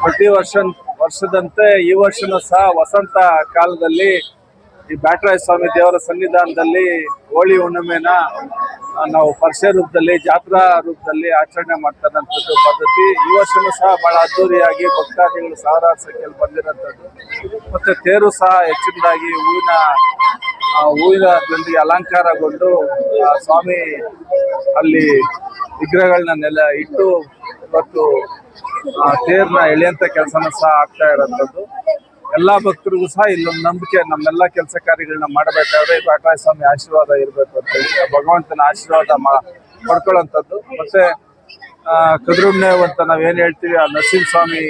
ಪ್ರತಿ ವರ್ಷದಂತೆ ಈ ವರ್ಷನೂ ಸಹ ವಸಂತ ಕಾಲದಲ್ಲಿ ಈ ಬ್ಯಾಟರಾಯ ಸ್ವಾಮಿ ದೇವರ ಸನ್ನಿಧಾನದಲ್ಲಿ ಹೋಳಿ ಹುಣ್ಣಿಮೆನ ನಾವು ಪರಿಷೆ ರೂಪದಲ್ಲಿ ಜಾತ್ರಾ ರೂಪದಲ್ಲಿ ಆಚರಣೆ ಮಾಡ್ತಕ್ಕಂಥದ್ದು ಪದ್ಧತಿ. ಈ ವರ್ಷನೂ ಸಹ ಬಹಳ ಅದ್ದೂರಿಯಾಗಿ ಭಕ್ತಾದಿಗಳು ಸಾವಿರಾರು ಸಂಖ್ಯೆಯಲ್ಲಿ ಬಂದಿರೋಂಥದ್ದು. ಮತ್ತೆ ತೇರು ಸಹ ಹೆಚ್ಚಿನದಾಗಿ ಹೂವಿನದೊಂದಿಗೆ ಅಲಂಕಾರಗೊಂಡು ಸ್ವಾಮಿ ಅಲ್ಲಿ ವಿಗ್ರಹಗಳನ್ನೆಲ್ಲ ಇಟ್ಟು ಇವತ್ತು ತೇರ್ನ ಎಳೆಯಂತ ಕೆಲಸನ ಸಹ ಆಗ್ತಾ ಇರೋಂಥದ್ದು. ಎಲ್ಲಾ ಭಕ್ತರಿಗೂ ಸಹ ಇಲ್ಲೊಂದು ನಂಬಿಕೆ, ನಮ್ಮೆಲ್ಲಾ ಕೆಲಸ ಕಾರ್ಯಗಳನ್ನ ಮಾಡಬೇಕಾದ್ರೆ ಬ್ಯಾಟರಾಯ ಸ್ವಾಮಿ ಆಶೀರ್ವಾದ ಇರಬೇಕು ಅಂತ ಹೇಳಿ ಭಗವಂತನ ಆಶೀರ್ವಾದ ಪಡ್ಕೊಳ್ಳೋಂಥದ್ದು. ಮತ್ತೆ ಕದ್ರುಣ್ಣೆ ಅಂತ ನಾವೇನು ಹೇಳ್ತೀವಿ, ಆ ನರಸಿಂಹ ಸ್ವಾಮಿ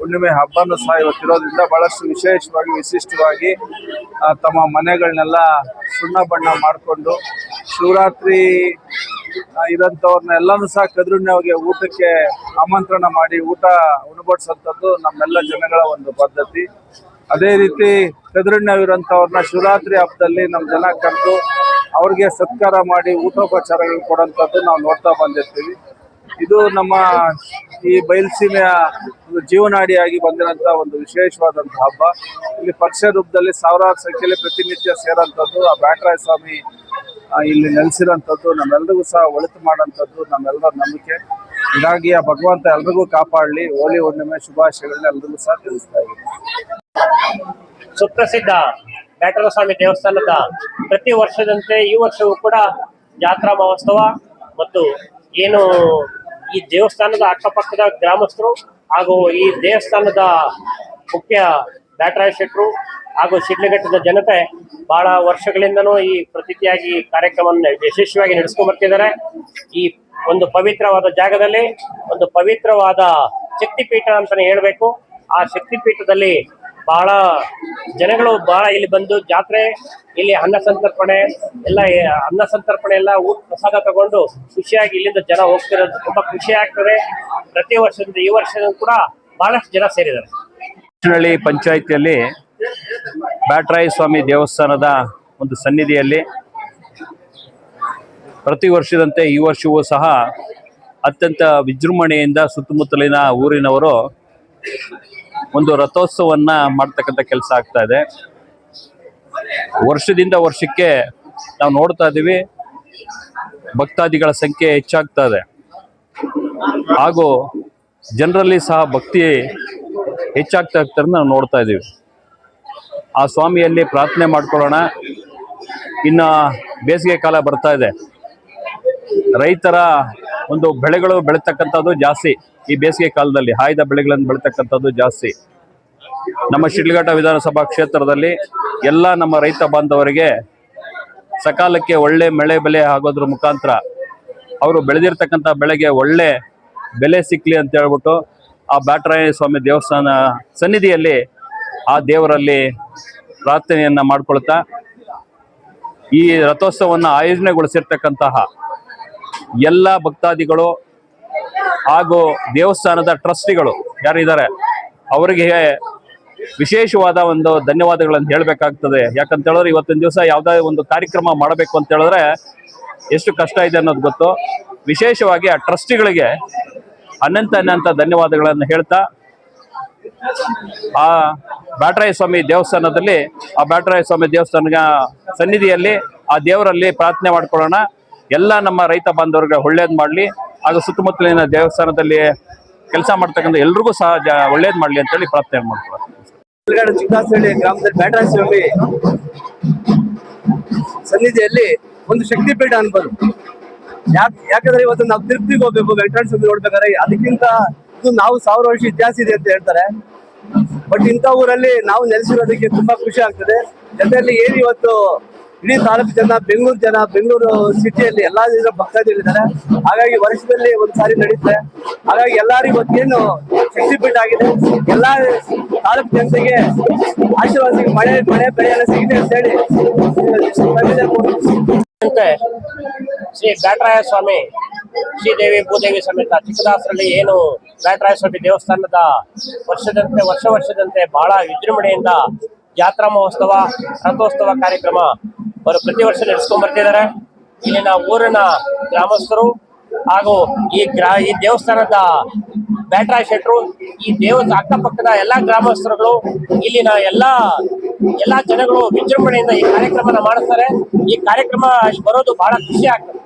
ಹುಣ್ಣಿಮೆ ಹಬ್ಬನೂ ಸಹ ಇವತ್ತಿರೋದ್ರಿಂದ ಬಹಳಷ್ಟು ವಿಶೇಷವಾಗಿ ವಿಶಿಷ್ಟವಾಗಿ ತಮ್ಮ ಮನೆಗಳನ್ನೆಲ್ಲ ಸುಣ್ಣ ಬಣ್ಣ ಮಾಡಿಕೊಂಡು ಶಿವರಾತ್ರಿ ಇರೋಂಥವ್ರನ್ನ ಎಲ್ಲಾನು ಸಹ ಕದ್ರುಣ್ಣೆಗೆ ಊಟಕ್ಕೆ ಆಮಂತ್ರಣ ಮಾಡಿ ಊಟ ಉಣಬಡಿಸೋಂಥದ್ದು ನಮ್ಮೆಲ್ಲ ಜನಗಳ ಒಂದು ಪದ್ಧತಿ. ಅದೇ ರೀತಿ ಕದ್ರುಣ್ಣೆವಿರೋಂಥವ್ರನ್ನ ಶಿವರಾತ್ರಿ ಹಬ್ಬದಲ್ಲಿ ನಮ್ಮ ಜನ ಕರೆದು ಅವ್ರಿಗೆ ಸತ್ಕಾರ ಮಾಡಿ ಊಟೋಪಚಾರಗಳು ಕೊಡೋಂಥದ್ದು ನಾವು ನೋಡ್ತಾ ಬಂದಿರ್ತೀವಿ. ಇದು ನಮ್ಮ ಈ ಬಯಲುಸೀಮೆಯ ಒಂದು ಜೀವನಾಡಿಯಾಗಿ ಬಂದಿರೋಂಥ ಒಂದು ವಿಶೇಷವಾದಂಥ ಹಬ್ಬ. ಇಲ್ಲಿ ಪರಿಷೆ ರೂಪದಲ್ಲಿ ಸಾವಿರಾರು ಸಂಖ್ಯೆಯಲ್ಲಿ ಪ್ರತಿನಿತ್ಯ ಸೇರೋಂಥದ್ದು, ಆ ಬ್ಯಾಟರಾಯ ಸ್ವಾಮಿ ಇಲ್ಲಿ ನೆಲೆಸಿರೋಂಥದ್ದು ನಮ್ಮೆಲ್ಲರಿಗೂ ಸಹ ಒಳಿತು ಮಾಡೋಂಥದ್ದು ನಮ್ಮೆಲ್ಲರ ನಂಬಿಕೆ. ಹೀಗಾಗಿ ಆ ಭಗವಂತ ಎಲ್ರಿಗೂ ಕಾಪಾಡಲಿ. ಹೋಳಿ ಹುಣ್ಣಿಮೆ ಶುಭಾಶಯಗಳನ್ನ ಎಲ್ರಿಗೂ ಸಹ ತಿಳಿಸ್ತಾ ಇದ್ದೀನಿ. ಸುಪ್ರಸಿದ್ಧ ಬ್ಯಾಟರಾಯ ಸ್ವಾಮಿ ದೇವಸ್ಥಾನದ ಪ್ರತಿ ವರ್ಷದಂತೆ ಈ ವರ್ಷವೂ ಕೂಡ ಜಾತ್ರಾ ಮಹೋತ್ಸವ ಮತ್ತು ಏನು ಈ ದೇವಸ್ಥಾನದ ಅಕ್ಕಪಕ್ಕದ ಗ್ರಾಮಸ್ಥರು ಹಾಗೂ ಈ ದೇವಸ್ಥಾನದ ಮುಖ್ಯ ಬ್ಯಾಟರಾಯ ಶೆಟ್ಟರು ಹಾಗೂ ಶಿಡ್ಲಘಟ್ಟದ ಜನತೆ ಬಹಳ ವರ್ಷಗಳಿಂದನೂ ಈ ಪ್ರತಿನಿತ್ಯಾಗಿ ಕಾರ್ಯಕ್ರಮವನ್ನು ಯಶಸ್ವಿಯಾಗಿ ನಡೆಸ್ಕೊಂಡು ಬರ್ತಿದ್ದಾರೆ. ಈ ಒಂದು ಪವಿತ್ರವಾದ ಜಾಗದಲ್ಲಿ ಒಂದು ಪವಿತ್ರವಾದ ಶಕ್ತಿಪೀಠ ಅಂತಾನೆ ಹೇಳ್ಬೇಕು. ಆ ಶಕ್ತಿಪೀಠದಲ್ಲಿ ಬಹಳ ಜನಗಳು ಇಲ್ಲಿ ಬಂದು ಜಾತ್ರೆ, ಇಲ್ಲಿ ಅನ್ನ ಸಂತರ್ಪಣೆ ಎಲ್ಲ ಊಟ ಪ್ರಸಾದ ತಗೊಂಡು ಖುಷಿಯಾಗಿ ಇಲ್ಲಿಂದ ಜನ ಹೋಗ್ತಿರೋದು ತುಂಬಾ ಖುಷಿ ಆಗ್ತದೆ. ಪ್ರತಿ ವರ್ಷದಿಂದ ಈ ವರ್ಷದ ಕೂಡ ಬಹಳಷ್ಟು ಜನ ಸೇರಿದ್ದಾರೆ. ಹಳ್ಳಿ ಪಂಚಾಯಿತಿಯಲ್ಲಿ ಬ್ಯಾಟರಾಯ ಸ್ವಾಮಿ ದೇವಸ್ಥಾನದ ಒಂದು ಸನ್ನಿಧಿಯಲ್ಲಿ ಪ್ರತಿ ವರ್ಷದಂತೆ ಈ ವರ್ಷವೂ ಸಹ ಅತ್ಯಂತ ವಿಜೃಂಭಣೆಯಿಂದ ಸುತ್ತಮುತ್ತಲಿನ ಊರಿನವರು ಒಂದು ರಥೋತ್ಸವನ್ನ ಮಾಡ್ತಕ್ಕಂಥ ಕೆಲಸ ಆಗ್ತಾ ಇದೆ. ವರ್ಷದಿಂದ ವರ್ಷಕ್ಕೆ ನಾವು ನೋಡ್ತಾ ಇದ್ದೀವಿ, ಭಕ್ತಾದಿಗಳ ಸಂಖ್ಯೆ ಹೆಚ್ಚಾಗ್ತಾ ಇದೆ ಹಾಗೂ ಜನರಲ್ಲಿ ಸಹ ಭಕ್ತಿ ಹೆಚ್ಚಾಗ್ತಾ ಇರ್ತಾರೆ ನಾವು ನೋಡ್ತಾ ಇದ್ದೀವಿ. ಆ ಸ್ವಾಮಿಯಲ್ಲಿ ಪ್ರಾರ್ಥನೆ ಮಾಡ್ಕೊಳ್ಳೋಣ. ಇನ್ನು ಬೇಸಿಗೆ ಕಾಲ ಬರ್ತಾ ಇದೆ, ರೈತರ ಒಂದು ಬೆಳೆಗಳು ಬೆಳೀತಕ್ಕಂಥದ್ದು ಜಾಸ್ತಿ. ಈ ಬೇಸಿಗೆ ಕಾಲದಲ್ಲಿ ಆಯ್ದ ಬೆಳೆಗಳನ್ನು ಬೆಳೀತಕ್ಕಂಥದ್ದು ಜಾಸ್ತಿ. ನಮ್ಮ ಶಿಡ್ಲಘಟ್ಟ ವಿಧಾನಸಭಾ ಕ್ಷೇತ್ರದಲ್ಲಿ ಎಲ್ಲ ನಮ್ಮ ರೈತ ಬಾಂಧವರಿಗೆ ಸಕಾಲಕ್ಕೆ ಒಳ್ಳೆ ಮಳೆ ಬೆಲೆ ಆಗೋದ್ರ ಮುಖಾಂತರ ಅವರು ಬೆಳೆದಿರ್ತಕ್ಕಂಥ ಬೆಳೆಗೆ ಒಳ್ಳೆ ಬೆಲೆ ಸಿಕ್ಕಲಿ ಅಂತ ಹೇಳ್ಬಿಟ್ಟು ಆ ಬ್ಯಾಟರಾಯ ಸ್ವಾಮಿ ದೇವಸ್ಥಾನ ಸನ್ನಿಧಿಯಲ್ಲಿ ಆ ದೇವರಲ್ಲಿ ಪ್ರಾರ್ಥನೆಯನ್ನು ಮಾಡ್ಕೊಳ್ತಾ ಈ ರಥೋತ್ಸವವನ್ನು ಆಯೋಜನೆಗೊಳಿಸಿರ್ತಕ್ಕಂತಹ ಎಲ್ಲ ಭಕ್ತಾದಿಗಳು ಹಾಗೂ ದೇವಸ್ಥಾನದ ಟ್ರಸ್ಟಿಗಳು ಯಾರಿದ್ದಾರೆ ಅವರಿಗೆ ವಿಶೇಷವಾದ ಒಂದು ಧನ್ಯವಾದಗಳನ್ನು ಹೇಳಬೇಕಾಗ್ತದೆ. ಯಾಕಂತ ಹೇಳಿದ್ರೆ ಇವತ್ತಿನ ದಿವಸ ಯಾವುದೇ ಒಂದು ಕಾರ್ಯಕ್ರಮ ಮಾಡಬೇಕು ಅಂತ ಹೇಳಿದ್ರೆ ಎಷ್ಟು ಕಷ್ಟ ಇದೆ ಅನ್ನೋದು ಗೊತ್ತು. ವಿಶೇಷವಾಗಿ ಆ ಟ್ರಸ್ಟಿಗಳಿಗೆ ಅನಂತ ಧನ್ಯವಾದಗಳನ್ನು ಹೇಳ್ತಾ, ಆ ಬ್ಯಾಟರಾಯ ಸ್ವಾಮಿ ದೇವಸ್ಥಾನದಲ್ಲಿ, ಆ ಬ್ಯಾಟರಾಯ ಸ್ವಾಮಿ ದೇವಸ್ಥಾನ ಸನ್ನಿಧಿಯಲ್ಲಿ ಆ ದೇವರಲ್ಲಿ ಪ್ರಾರ್ಥನೆ ಮಾಡ್ಕೊಳ್ಳೋಣ. ಎಲ್ಲ ನಮ್ಮ ರೈತ ಬಾಂಧವರಿಗೆ ಒಳ್ಳೇದು ಮಾಡಲಿ, ಹಾಗೂ ಸುತ್ತಮುತ್ತಲಿನ ದೇವಸ್ಥಾನದಲ್ಲಿ ಕೆಲಸ ಮಾಡ್ತಕ್ಕಂಥ ಎಲ್ರಿಗೂ ಸಹ ಒಳ್ಳೇದು ಮಾಡಲಿ ಅಂತೇಳಿ ಪ್ರಾರ್ಥನೆ ಮಾಡ್ಕೊಳ್ಳೋಣ. ಚಿಕ್ಕದಾಸಹಳ್ಳಿ ಗ್ರಾಮದಲ್ಲಿ ಬ್ಯಾಟರಾಯ ಸ್ವಾಮಿ ಸನ್ನಿಧಿಯಲ್ಲಿ ಒಂದು ಶಕ್ತಿಪೀಠ ಅನ್ಬೋದು. ಯಾಕಂದ್ರೆ ಇವತ್ತು ನಾವು ತಿರುಪತಿಗೆ ಹೋಗ್ಬೇಕು, ವೆಂಕಟೇಶ್ವರ ಸ್ವಾಮಿ ನೋಡ್ಬೇಕಾದ್ರೆ, ಅದಕ್ಕಿಂತ ಇದು ನಾವು 1000 ವರ್ಷ ಇತಿಹಾಸ ಇದೆ ಅಂತ ಹೇಳ್ತಾರೆ. ಬಟ್ ಇಂಥ ಊರಲ್ಲಿ ನಾವು ನೆಲೆಸಿರೋದಕ್ಕೆ ತುಂಬಾ ಖುಷಿ ಆಗ್ತದೆ. ಜೊತೆಯಲ್ಲಿ ಏನು ಇವತ್ತು ಇಡೀ ತಾಲೂಕು ಜನ, ಬೆಂಗಳೂರು ಸಿಟಿಯಲ್ಲಿ ಎಲ್ಲಾ ಜನ ಭಕ್ತಾದಿಗಳಿದ್ದಾರೆ. ಹಾಗಾಗಿ ವರ್ಷದಲ್ಲಿ ಒಂದ್ಸಾರಿ ನಡೀತಾರೆ. ಹಾಗಾಗಿ ಎಲ್ಲರಿಗೂ ಇವತ್ತೇನು ಶಕ್ತಿಪೀಠ ಆಗಿದೆ, ಎಲ್ಲಾ ತಾಲೂಕು ಜನತೆಗೆ ಆಶೀರ್ವಾದ ಸಿಗಿ, ಮಳೆ ಬೆಳೆ ಎಲ್ಲ ಸಿಗಿದೆ ಅಂತ ಹೇಳಿ ಶ್ರೀ ಬ್ಯಾಟರಾಯ ಸ್ವಾಮಿ, ಶ್ರೀದೇವಿ ಭೂದೇವಿ ಸಮೇತ ಚಿಕ್ಕದಾಸರಲ್ಲಿ ಏನು ಬ್ಯಾಟರಾಯ ಸ್ವಾಮಿ ದೇವಸ್ಥಾನದ ವರ್ಷದಂತೆ ಬಹಳ ವಿಜೃಂಭಣೆಯಿಂದ ಜಾತ್ರಾ ಮಹೋತ್ಸವ, ರಥೋತ್ಸವ ಕಾರ್ಯಕ್ರಮ ಅವರು ಪ್ರತಿ ವರ್ಷ ನಡೆಸ್ಕೊಂಡ್ ಬರ್ತಿದ್ದಾರೆ. ಇಲ್ಲಿನ ಊರಿನ ಗ್ರಾಮಸ್ಥರು ಹಾಗೂ ಈ ದೇವಸ್ಥಾನದ ಬ್ಯಾಟರಾಯ ಶೆಟ್ರು, ಈ ಅಕ್ಕಪಕ್ಕದ ಎಲ್ಲಾ ಗ್ರಾಮಸ್ಥರುಗಳು, ಇಲ್ಲಿನ ಎಲ್ಲಾ ಜನಗಳು ವಿಜೃಂಭಣೆಯಿಂದ ಈ ಕಾರ್ಯಕ್ರಮನ ಮಾಡಿಸ್ತಾರೆ. ಈ ಕಾರ್ಯಕ್ರಮ ಬರೋದು ಬಹಳ ಖುಷಿ ಆಗ್ತದೆ.